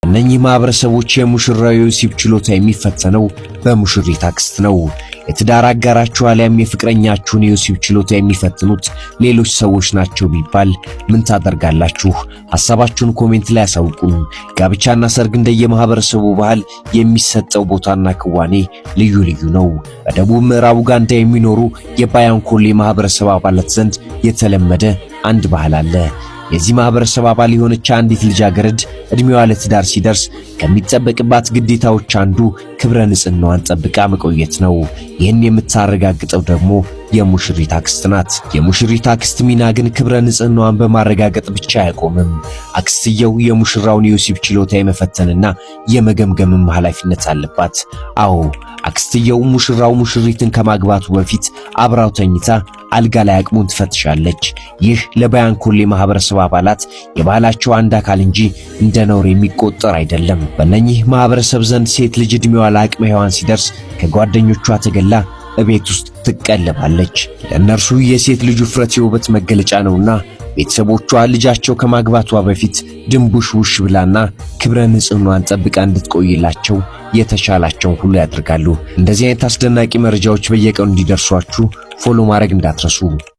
እነኚህ ማህበረሰቦች የሙሽራው የወሲብ ችሎታ የሚፈተነው በሙሽሪት አክስት ነው። የትዳር አጋራችሁ አሊያም የፍቅረኛችሁን የወሲብ ችሎታ የሚፈትኑት ሌሎች ሰዎች ናቸው ቢባል ምን ታደርጋላችሁ? ሐሳባችሁን ኮሜንት ላይ አሳውቁን። ጋብቻና ሰርግ እንደየማህበረሰቡ ባህል የሚሰጠው ቦታና ክዋኔ ልዩ ልዩ ነው። በደቡብ ምዕራብ ኡጋንዳ የሚኖሩ የባያንኮሌ ማህበረሰብ አባላት ዘንድ የተለመደ አንድ ባህል አለ። የዚህ ማህበረሰብ አባል የሆነች አንዲት ልጃገረድ እድሜዋ ለትዳር ሲደርስ ከሚጠበቅባት ግዴታዎች አንዱ ክብረ ንጽህናዋን ጠብቃ መቆየት ነው። ይህን የምታረጋግጠው ደግሞ የሙሽሪት አክስት ናት። የሙሽሪት አክስት ሚና ግን ክብረ ንጽህናዋን በማረጋገጥ ብቻ አያቆምም። አክስትየው የሙሽራውን የወሲብ ችሎታ የመፈተንና የመገምገምም ኃላፊነት አለባት። አዎ አክስትየው ሙሽራው ሙሽሪትን ከማግባቱ በፊት አብራው ተኝታ አልጋ ላይ አቅሙን ትፈትሻለች። ይህ ለባያንኮሌ ማህበረሰብ አባላት የባህላቸው አንድ አካል እንጂ እንደ ነውር የሚቆጠር አይደለም። በእነኚህ ማህበረሰብ ዘንድ ሴት ልጅ እድሜዋ ለአቅመ ሔዋን ሲደርስ ከጓደኞቿ ተገላ እቤት ውስጥ ትቀለባለች። ለእነርሱ የሴት ልጅ ውፍረት የውበት መገለጫ ነውና ቤተሰቦቿ ልጃቸው ከማግባቷ በፊት ድንቡሽ ውሽ ብላና ክብረ ንጽህናዋን ጠብቃ እንድትቆይላቸው የተሻላቸውን ሁሉ ያደርጋሉ። እንደዚህ አይነት አስደናቂ መረጃዎች በየቀኑ እንዲደርሷችሁ ፎሎ ማድረግ እንዳትረሱ።